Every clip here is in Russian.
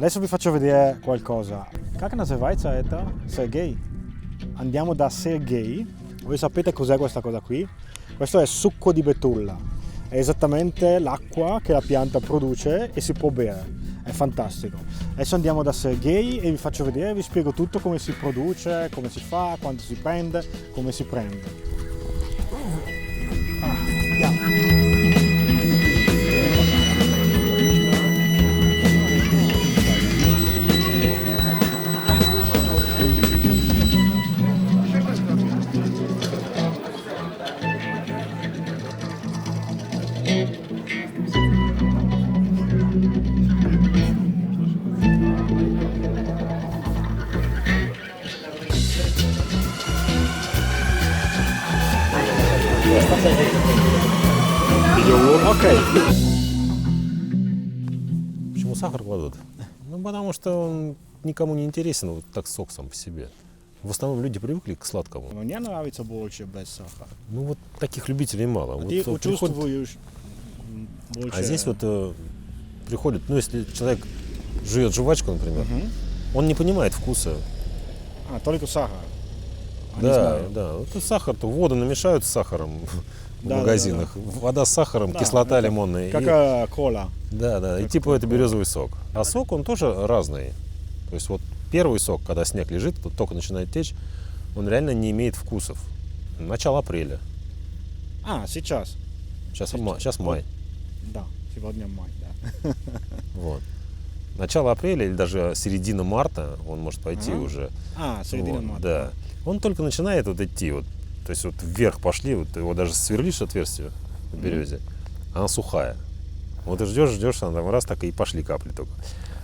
Adesso vi faccio vedere qualcosa. Come называется это? Sergei. Andiamo da Sergei. Voi sapete cos'è questa cosa qui? Questo è succo di betulla. È esattamente l'acqua che la pianta produce e si può bere. È fantastico. Adesso andiamo da Sergei e vi faccio vedere, vi spiego tutto come si produce, come si fa, quanto si prende, come si prende. Andiamo. Окей. Почему сахар кладут? Ну, потому что он никому не интересен, вот так сок сам по себе. В основном люди привыкли к сладкому. Мне нравится больше без сахара. Ну, вот таких любителей мало. Вот Ты приходит- чувствуешь больше... А здесь вот приходит, ну, если человек жует жвачку, например, он не понимает вкуса. только сахар. Не Да, знаю. да. Вот сахар, то воду намешают с сахаром в Да, магазинах. Вода с сахаром, Да, кислота это лимонная. Как кола. Да, и как типа это кола. березовый сок. А сок, он тоже разный. То есть вот первый сок, когда снег лежит, вот только начинает течь, он реально не имеет вкусов. Начало апреля. Сейчас. Сейчас май. Да, сегодня май, да. Вот. Начало апреля или даже середина марта он может пойти уже. Середина Вот, марта. да. Он только начинает вот идти. Вот, то есть вот вверх пошли, вот его даже сверлишь отверстие в березе, она сухая. Вот ты ждешь, она там раз так и пошли капли только.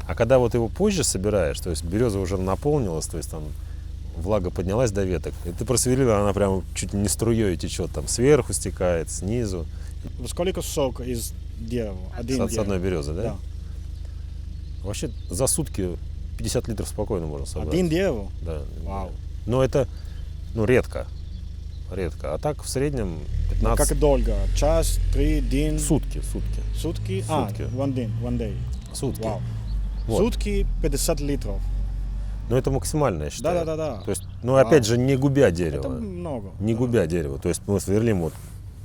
А когда вот его позже собираешь, то есть береза уже наполнилась, то есть там влага поднялась до веток, и ты просверлил, она прям чуть не струей течет, там сверху стекает, снизу. Сколько сок из дерева? Один С одной березы, да? Да. Вообще за сутки 50 литров спокойно можно собрать. Один дерево? Да. Вау. Но это, редко. Редко. А так в среднем 15... Как долго? Час, 3 день? Сутки. Сутки? Сутки. One day. Сутки. Вау. Вот. Сутки 50 литров. Но это максимально, я считаю. Да. То есть, опять же, не губя дерево. Это много. Не губя дерево. То есть мы сверлим вот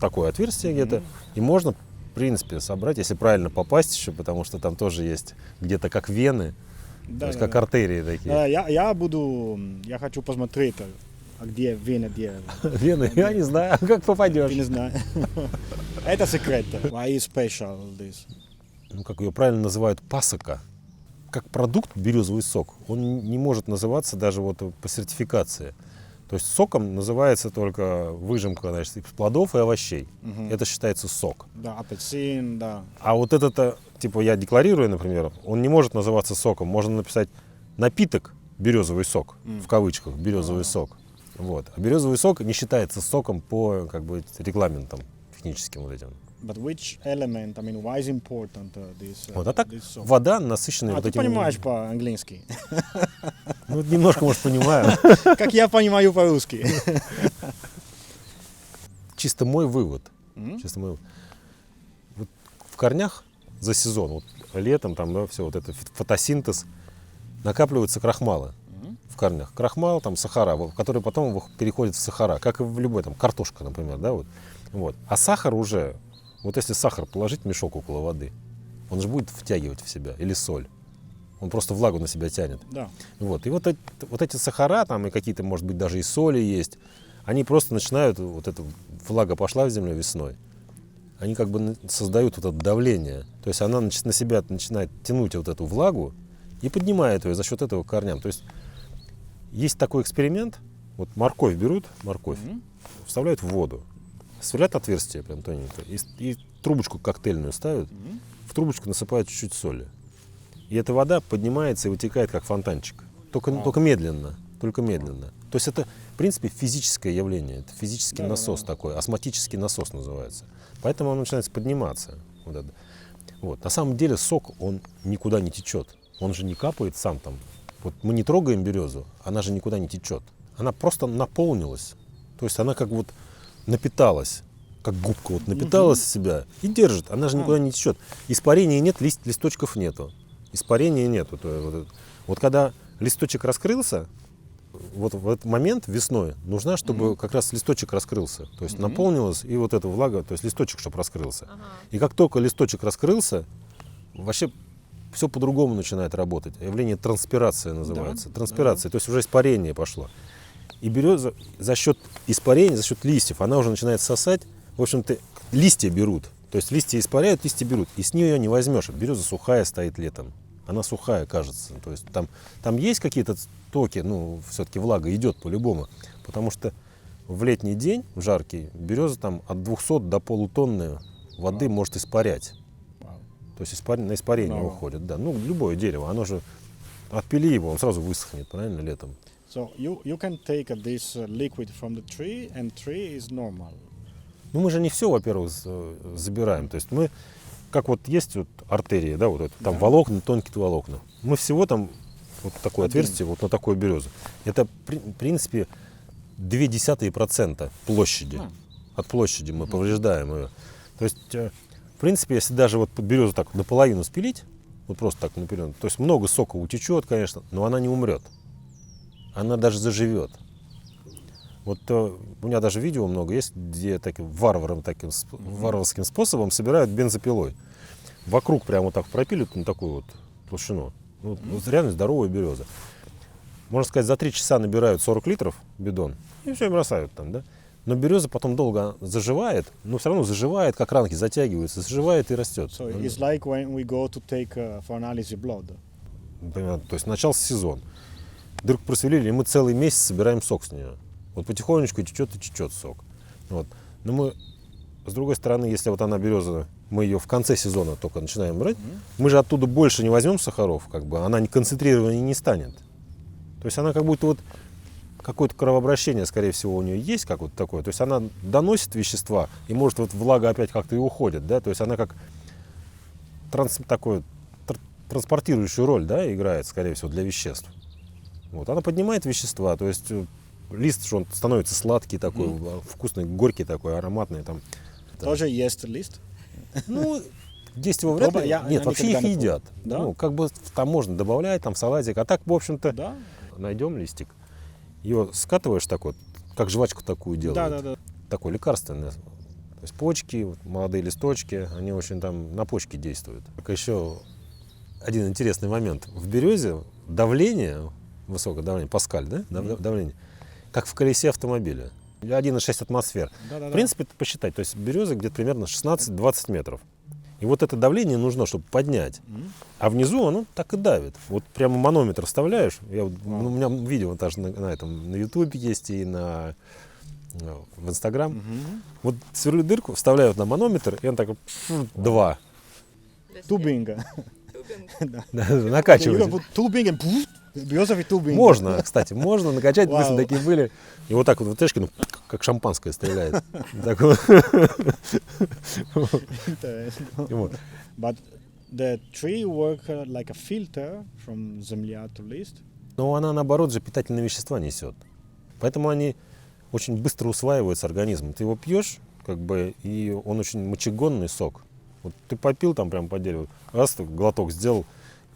такое отверстие где-то, и можно, в принципе, собрать, если правильно попасть еще, потому что там тоже есть где-то как вены, то есть как артерии такие. Я хочу посмотреть, где вены дерева. Вены? Я не знаю, как попадешь. Я не знаю. Это секрет. Why is special this? Ну, как ее правильно называют, пасока. Как продукт березовый сок, он не может называться даже вот по сертификации. То есть соком называется только выжимка, значит, из плодов и овощей. Это считается сок. Да, апельсин, да. А вот это, типа я декларирую, например, он не может называться соком. Можно написать напиток березовый сок, в кавычках, березовый сок. Вот. А березовый сок не считается соком по регламентам техническим вот этим. But which element, why is important this? Вот. А так this salt? вода насыщенная вот ты этим... понимаешь по-английски? Ну, немножко, может, понимаю. Как я понимаю по-русски. Чисто мой вывод. Вот в корнях за сезон, вот летом, там, да, все вот это фотосинтез, накапливаются крахмалы в корнях. Крахмал, там, сахара, которые потом переходят в сахара, как и в любой, там, картошка, например, да, вот. А сахар уже, вот если сахар положить в мешок около воды, он же будет втягивать в себя, или соль. Он просто влагу на себя тянет. Да. Вот. И вот эти сахара, там и какие-то, может быть, даже и соли есть, они просто начинают, вот эта влага пошла в землю весной, они как бы создают вот это давление. То есть она на себя начинает тянуть вот эту влагу и поднимает ее за счет этого к корням. То есть есть такой эксперимент, вот морковь берут, вставляют в воду, сверлят отверстие прям тоненько и трубочку коктейльную ставят, в трубочку насыпают чуть-чуть соли. И эта вода поднимается и вытекает как фонтанчик. Только медленно. То есть это, в принципе, физическое явление. Это физический насос такой, осмотический насос называется. Поэтому он начинает подниматься. Вот. На самом деле сок, он никуда не течет. Он же не капает сам там. Вот мы не трогаем березу, она же никуда не течет. Она просто наполнилась. То есть она как вот напиталась, как губка вот напиталась в себя и держит. Она же никуда не течет. Испарения нет, листочков нету. испарения нету. Вот когда листочек раскрылся, вот в этот момент весной нужна, чтобы как раз листочек раскрылся. То есть наполнилась, и вот эта влага, то есть листочек, чтобы раскрылся. И как только листочек раскрылся, вообще все по-другому начинает работать. Явление транспирация называется. Транспирация, то есть уже испарение пошло. И береза за счет испарения, за счет листьев, она уже начинает сосать. В общем-то, листья берут. То есть листья испаряют, листья берут. И с нее ее не возьмешь. Береза сухая стоит летом. Она сухая, кажется. То есть там есть какие-то токи, ну, все-таки влага идет по-любому. Потому что в летний день, в жаркий, береза там от 200 до полутонны воды может испарять. То есть на испарение уходит. Да. Ну, любое дерево, оно же, отпили его, он сразу высохнет, правильно, летом. So you can take this liquid from the tree, and tree is normal. Ну, мы же не все, во-первых, забираем. То есть мы, как вот есть вот артерии, да, вот это, там волокна, тонкие волокна. Мы всего там вот такое отверстие, вот на такую березу. Это, в принципе, 0,2% площади. От площади мы повреждаем ее. То есть, в принципе, если даже вот березу так наполовину спилить, вот просто так наперед, то есть много сока утечет, конечно, но она не умрет. Она даже заживет. Вот у меня даже видео много есть, где таким варварским способом собирают бензопилой. Вокруг прямо вот так пропилят на такую вот толщину. Вот реально здоровая береза. Можно сказать, за 3 часа набирают 40 литров бидон и все, и бросают там, да. Но береза потом долго заживает, но все равно заживает, как ранки затягиваются, заживает и растет. So it's like when we go to take for analysis blood. То есть начался сезон. Дырку просверлили, и мы целый месяц собираем сок с нее. Вот потихонечку течет и течет сок. Вот. Но мы, с другой стороны, если вот она береза, мы ее в конце сезона только начинаем брать, мы же оттуда больше не возьмем сахаров, как бы, она не концентрированной не станет. То есть она как будто вот какое-то кровообращение, скорее всего, у нее есть, как вот такое. То есть она доносит вещества, и может вот влага опять как-то и уходит, да, то есть она как транспортирующую роль, да, играет, скорее всего, для веществ. Вот, она поднимает вещества, то есть лист, что он становится сладкий такой, вкусный, горький такой, ароматный там. Тоже есть лист? Ну, есть его вряд ли. Нет, вообще их едят. Да? Ну, как бы там можно добавлять, там салатик, а так, в общем-то, Да? найдем листик, его скатываешь так вот, как жвачку такую делают. Да. Такой лекарственный. То есть почки, вот, молодые листочки, они очень там на почки действуют. Так еще один интересный момент. В березе давление, высокое давление, паскаль, да, давление, как в колесе автомобиля. 1,6 атмосфер. Да. В принципе, это посчитать. То есть береза где-то примерно 16-20 метров. И вот это давление нужно, чтобы поднять. А внизу оно так и давит. Вот прямо манометр вставляешь. У меня видео даже на YouTube есть и в Инстаграм. Вот сверлю дырку, вставляют на манометр, и он так 2. Тубинга. Накачивается. Березовый тубинг. Можно, кстати, можно накачать, мысли такие были. И вот так вот вытяжки, ну, как шампанское стреляет. But the tree work like a filter from земля to list. Но она, наоборот, же питательные вещества несет. Поэтому они очень быстро усваиваются организмом. Ты его пьешь, как бы, и он очень мочегонный сок. Вот ты попил там прямо по дереву, раз, глоток сделал,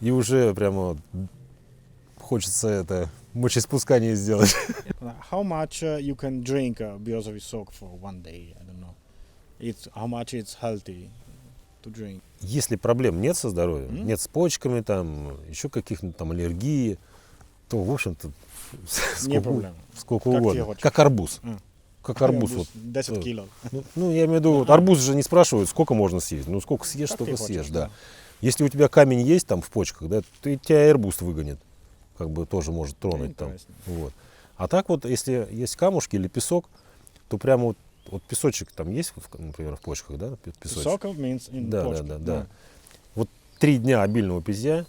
и уже прямо хочется это мочеиспускание сделать. How much you can drink березовый сок for one day? I don't know. How much it's healthy to drink? Если проблем нет со здоровьем, нет с почками, там, еще каких-то там аллергии, то, в общем-то, сколько угодно. Как арбуз. Как арбуз. Вот. 10 кило. Ну, я имею в виду, вот, арбуз же не спрашивают, сколько можно съесть. Ну, сколько съешь, столько съешь, да. Если у тебя камень есть там в почках, да, то тебя и арбуз выгонит. Как бы тоже может тронуть там. Вот. А так вот, если есть камушки или песок, то прямо вот песочек там есть, например, в почках, да? Песок means in почках. Да. Вот 3 дня обильного питья,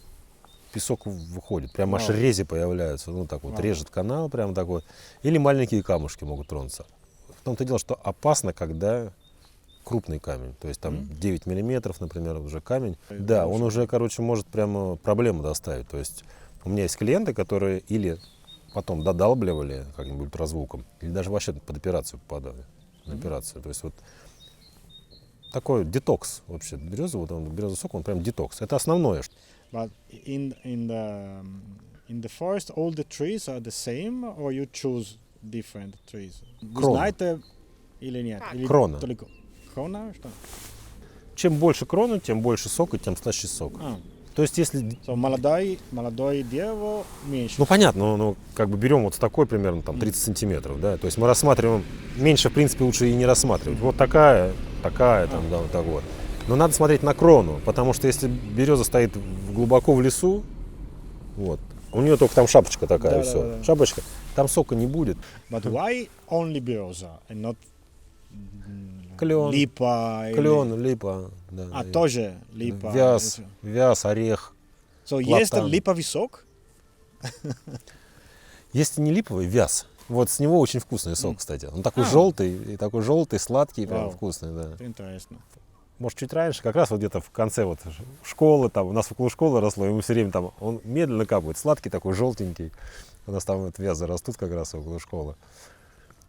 песок выходит, прямо аж рези появляются, ну так вот режет канал, прямо такой. Или маленькие камушки могут тронуться. В том-то дело, что опасно, когда крупный камень, то есть там 9 миллиметров, например, уже камень. Да, он уже, короче, может прямо проблему доставить. То есть у меня есть клиенты, которые или потом додалбливали как-нибудь ультразвуком, или даже вообще под операцию попадали. На операцию. То есть вот такой детокс вообще. Березовый, вот он, березовый сок, он прям детокс. Это основное. But in the forest, all the trees are the same, or you choose different trees? Вы Крона. знаете или нет? Или Крона. только крона, что? Чем больше кроны, тем больше сока, тем слаще сок. То есть если... So, молодое дерево меньше. Ну понятно, ну как бы берем вот такой примерно там 30 сантиметров, да, то есть мы рассматриваем, меньше в принципе лучше и не рассматривать. Вот такая, там, да, вот так вот. Но надо смотреть на крону, потому что если береза стоит глубоко в лесу, вот, у нее только там шапочка такая, Да, все, да, да. шапочка, там сока не будет. But why only береза and not Клен, липа? клен, липа, да, А, и тоже липа. вяз, орех. So, есть платан. липовый сок? Если не липовый, вяз. Вот с него очень вкусный сок, кстати. Он такой желтый, сладкий, прям Вау. вкусный, да. Это интересно. Может, чуть раньше, как раз вот где-то в конце вот школы, там, у нас около школы росло, и мы все время там, он медленно капает, сладкий такой, желтенький. У нас там вот вязы растут как раз около школы.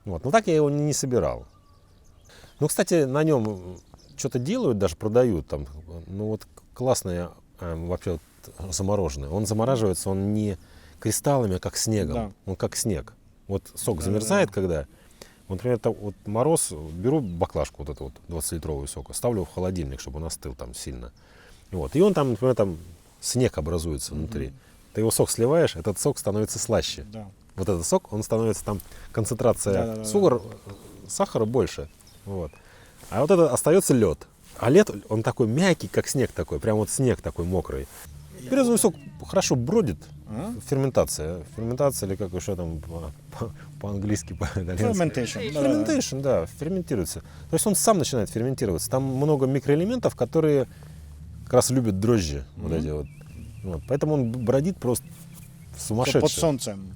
Вот. Но так я его не собирал. Ну, кстати, на нем что-то делают, даже продают там. Ну, вот классные вообще вот, замороженные. Он замораживается, он не кристаллами, а как снегом. Да. Он как снег. Вот сок Да, замерзает, да. когда... Вот, например, это вот мороз, беру баклажку вот эту вот 20-литровую сока, ставлю в холодильник, чтобы он остыл там сильно. Вот. И он там, например, там снег образуется внутри. Ты его сок сливаешь, этот сок становится слаще. Да. Вот этот сок, он становится там, концентрация Да. сахара больше. Вот. А вот это остается лед. А лед, он такой мягкий, как снег такой, прям вот снег такой мокрый. Березовый сок хорошо бродит. Ферментация. Ферментация или как еще там по-английски, по-итальянски. Fermentation. Да, да, да. Ферментейшн, да, ферментируется. То есть он сам начинает ферментироваться. Там много микроэлементов, которые как раз любят дрожжи. Вот эти вот. Вот. Поэтому он бродит просто So, сумасшедше. под солнцем.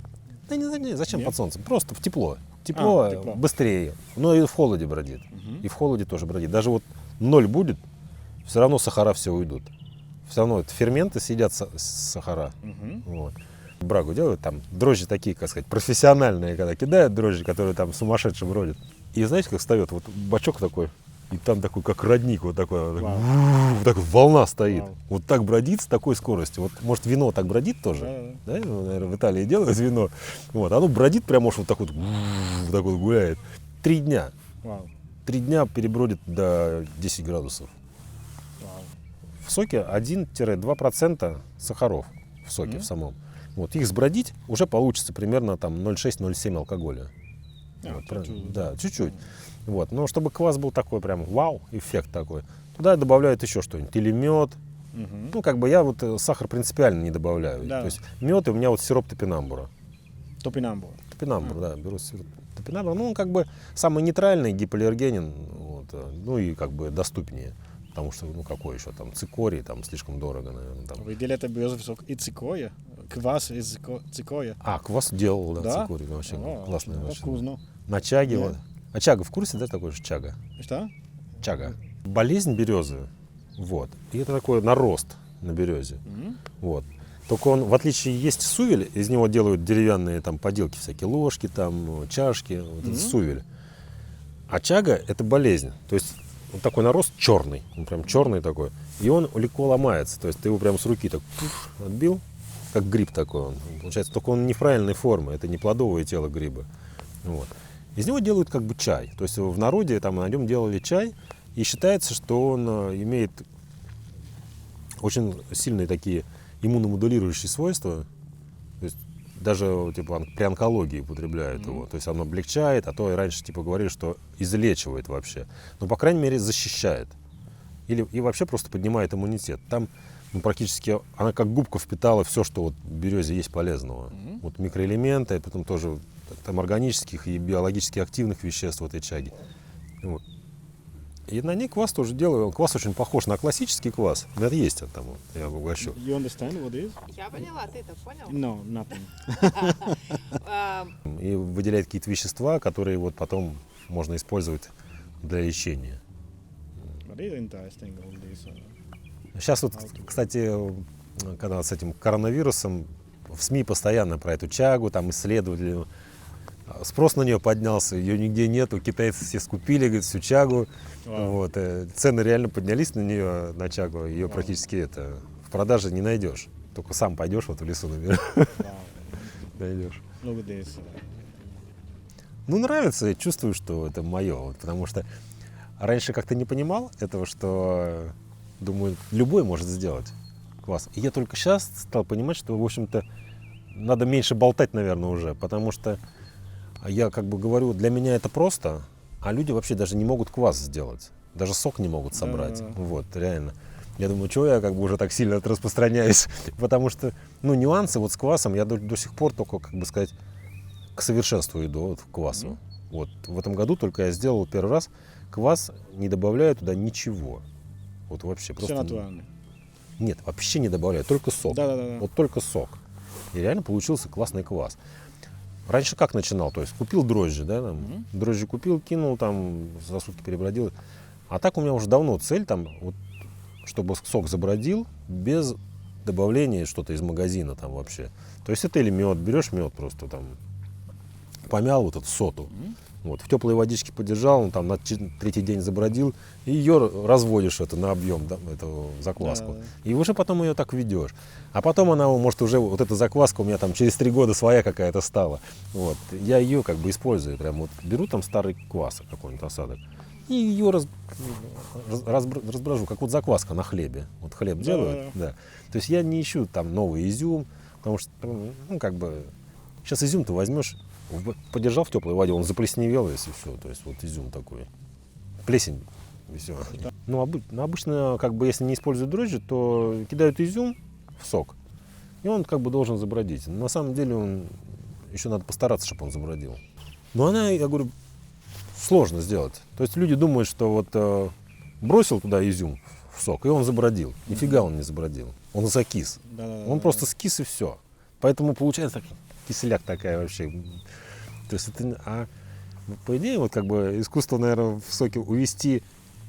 Да не, зачем Нет? под солнцем? Просто в тепло. Тепло, тепло. быстрее. Но и в холоде бродит. И в холоде тоже бродит. Даже вот 0 будет, все равно сахара все уйдут. Все равно это ферменты съедят сахара. Вот. Брагу делают, там дрожжи такие, как сказать, профессиональные, когда кидают дрожжи, которые там сумасшедшие бродят. И знаете, как встает? Вот бачок такой, и там такой, как родник, вот такой, Вау. вот такой волна стоит. Вау. Вот так бродит с такой скоростью. Вот, может, вино так бродит тоже? Да? Ну, наверное, в Италии делают вино. Вот, оно бродит прям, может, вот так вот гуляет. 3 дня. Вау. 3 дня перебродит до 10 градусов. Вау. В соке 1-2% сахаров в соке в самом. Вот, их сбродить уже получится примерно там 0,6-0,7 алкоголя. Вот, чуть-чуть. да, чуть-чуть. Вот. Но чтобы квас был такой прям вау, эффект такой, туда добавляют еще что-нибудь. Или мед. Ну, как бы я вот сахар принципиально не добавляю. Да. То есть мед и у меня вот сироп топинамбура. Топинамбур. Топинамбур, да, беру сироп топинамбура. Ну, он как бы самый нейтральный, гипоаллергенен, вот, ну и как бы доступнее. Потому что, ну, какой еще там, цикорий, там слишком дорого, наверное. Там. Вы делаете березовый сок и цикория? Квас из цикория? А, квас делал, да, Да? цикорий, вообще О, классная очень вообще. вкусно. На чаге Нет. вот. А чага в курсе, да, такой же чага? Что? Чага. Болезнь березы, вот. И это такой нарост на березе, вот. Только он, в отличие, есть сувель, из него делают деревянные там поделки всякие, ложки там, чашки, вот это сувель. А чага – это болезнь, то есть он такой нарост черный, он прям черный такой, и он легко ломается, то есть ты его прям с руки так отбил, как гриб такой он, получается, только он не правильной формы, это не плодовое тело гриба, вот. Из него делают как бы чай, то есть в народе там на нем делали чай, и считается, что он имеет очень сильные такие иммуномодулирующие свойства, то есть даже типа при онкологии употребляют его, то есть оно облегчает, а то и раньше типа говорили, что излечивает вообще, но по крайней мере защищает, или и вообще просто поднимает иммунитет. Там ну, практически она как губка впитала все, что вот в березе есть полезного, вот микроэлементы, потом тоже там органических и биологически активных веществ в этой чаге. Вот. И на ней квас тоже делаю. Квас очень похож на классический квас. Это есть он там, вот, я угощу. You understand what it is? Я поняла, ты-то понял? No, nothing. И выделяет какие-то вещества, которые вот потом можно использовать для лечения. But it's interesting, all this. Сейчас вот, кстати, когда с этим коронавирусом в СМИ постоянно про эту чагу, там исследователи Спрос на нее поднялся, ее нигде нету, китайцы все скупили, говорит, всю чагу. Вау. Вот, цены реально поднялись на нее, на чагу, ее практически в продаже не найдешь. Только сам пойдешь вот в лесу, наверное, Wow. найдешь. Look at this. Ну, нравится, я чувствую, что это мое, вот, потому что раньше как-то не понимал этого, что, думаю, любой может сделать квас. И я только сейчас стал понимать, что, в общем-то, надо меньше болтать, наверное, уже, потому что я как бы говорю, для меня это просто, а люди вообще даже не могут квас сделать, даже сок не могут собрать, Да-да-да. вот, реально. Я думаю, что я как бы уже так сильно распространяюсь, потому что, ну, нюансы вот с квасом я до сих пор только, как бы сказать, к совершенству иду вот, к квасу. Вот, в этом году только я сделал первый раз квас, не добавляя туда ничего. Вот вообще Все просто... натурально. Нет, вообще не добавляю, только сок. Да-да-да. Вот только сок. И реально получился классный квас. Раньше как начинал? То есть купил дрожжи, да, там, дрожжи купил, кинул, там, за сутки перебродил. А так у меня уже давно цель, там, вот, чтобы сок забродил без добавления что-то из магазина там вообще. То есть это или мед, берешь мед просто там, помял вот эту соту, вот, в теплой водичке подержал, он там на третий день забродил, и ее разводишь это на объем, да, эту закваску. Да. И уже потом ее так ведешь. А потом она, может, уже, вот эта закваска у меня там через 3 года своя какая-то стала. Вот. Я ее как бы использую, прям вот беру там старый квас, какой-нибудь осадок, и ее разброжу, как вот закваска на хлебе. Вот хлеб делают, да. То есть я не ищу там новый изюм, потому что, ну, как бы, сейчас изюм ты возьмешь, подержал в теплой воде, он заплесневел, если все. То есть вот изюм такой. Плесень. И все. Ну, обычно, как бы, если не используют дрожжи, то кидают изюм в сок, и он как бы должен забродить. На самом деле он еще надо постараться, чтобы он забродил. Но она, я говорю, сложно сделать. То есть люди думают, что вот бросил туда изюм в сок, и он забродил. Нифига он не забродил. Он закис. Да-да-да. Он просто скис и все. Поэтому получается киселяк такая вообще. То есть это, по идее, вот как бы искусство, наверное, в соке увести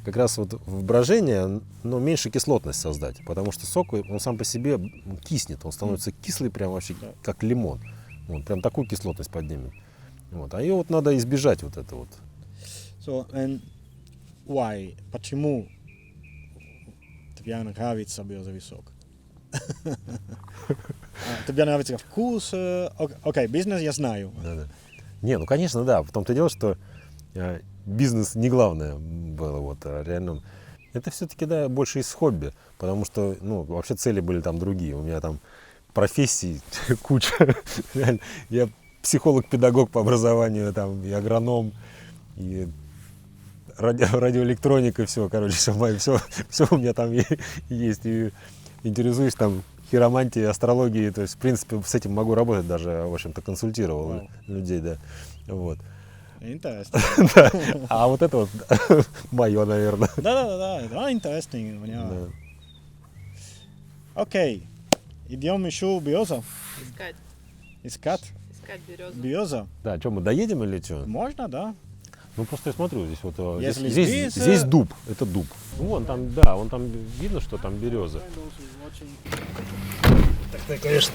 как раз вот в брожение, но меньше кислотность создать. Потому что сок, он сам по себе киснет, он становится кислый прям вообще, как лимон. Вот, прям такую кислотность поднимет. Вот. А ее вот надо избежать вот это вот. So, and why? Почему тебе нравится березовый сок? Тебе нравится вкус? Окей, бизнес я знаю. Да-да. Не, ну конечно, да. В том-то и дело, что бизнес не главное было, вот, а реально. Это все-таки, да, больше из хобби, потому что, ну, вообще цели были там другие. У меня там профессий куча. Реально. Я психолог-педагог по образованию, там, и агроном, и радиоэлектроника, все, короче, все у меня там есть. И интересуюсь там хиромантией, астрологией, то есть, в принципе, с этим могу работать даже, в общем-то, консультировал людей, да, вот. Интересно. Да. А вот это вот мое, наверное. Да, это интересно. Да. Окей, идем еще береза. Искать. Искать Искать березу. береза. Да, что, мы доедем или что? Можно, да. Ну, просто я смотрю, здесь вот, Если здесь дуб, это дуб. Вон там, да, вон там видно, что там береза. Так, конечно.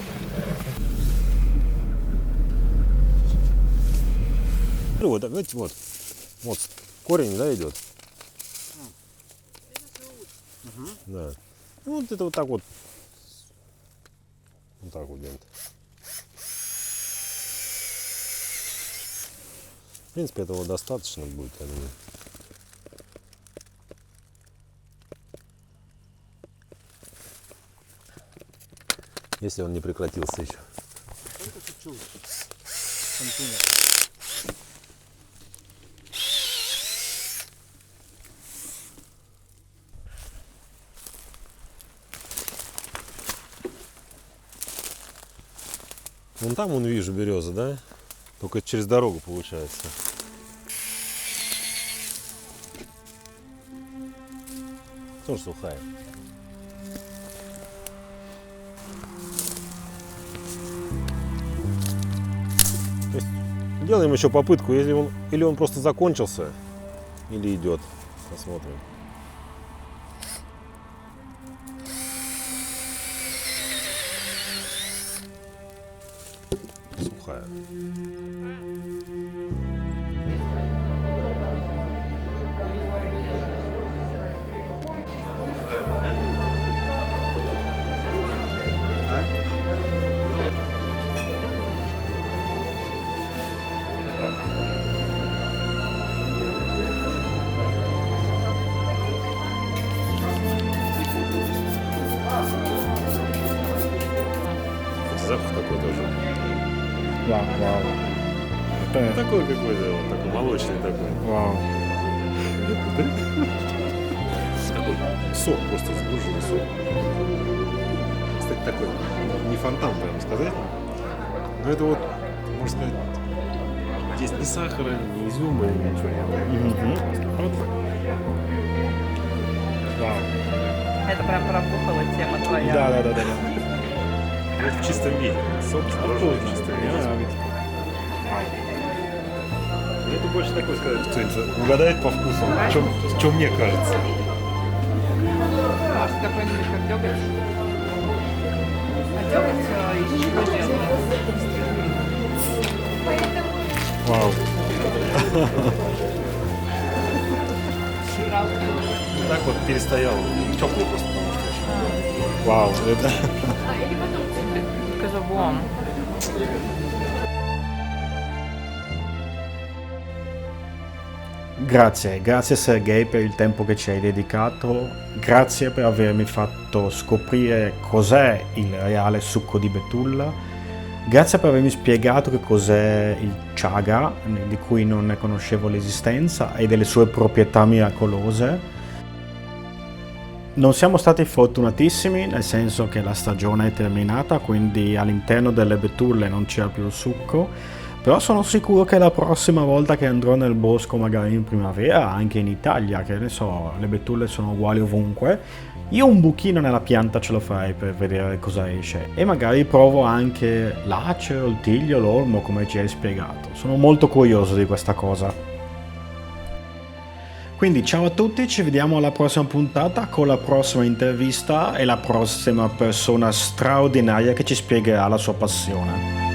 Ну, вот, видите, вот корень, да, идет. Да. Ну, вот это вот так вот. Вот так вот где-то. В принципе, этого достаточно будет, я думаю. Если он не прекратился еще. Вон там, вон вижу, береза, да? Только через дорогу получается. Тоже сухая. То есть делаем еще попытку, если он или он просто закончился, или идет. Посмотрим. Сухая. запах такой тоже. Вау, вау. Это- Такой какой-то, вот такой молочный такой. Вау. Такой сок, просто сгруженный сок. Кстати, такой, не фонтан, прямо сказать. Но это вот, можно сказать, здесь ни сахара, ни изюма, ничего нет. Мгм. Вот. Вау. Это прям пробухала тема твоя. Да. Это в чистом виде. Сок сгруженный в чистом виде. Ну, это больше такой сказать, кто-нибудь угадает по вкусу, что мне кажется. Может, какой-нибудь как дёготь? А дёготь из чего делают? Вау. Так вот перестоял. Теплый просто, потому что очень. Вау. Это... Because of warm. Grazie Sergei per il tempo che ci hai dedicato, grazie per avermi fatto scoprire cos'è il reale succo di betulla, grazie per avermi spiegato che cos'è il chaga, di cui non ne conoscevo l'esistenza, e delle sue proprietà miracolose. Non siamo stati fortunatissimi, nel senso che la stagione è terminata, quindi all'interno delle betulle non c'era più il succo. Però sono sicuro che la prossima volta che andrò nel bosco, magari in primavera, anche in Italia, che ne so, le betulle sono uguali ovunque, io un buchino nella pianta ce lo farei per vedere cosa esce. E magari provo anche l'acero, il tiglio, l'olmo, come ci hai spiegato. Sono molto curioso di questa cosa. Quindi ciao a tutti, ci vediamo alla prossima puntata con la prossima intervista e la prossima persona straordinaria che ci spiegherà la sua passione.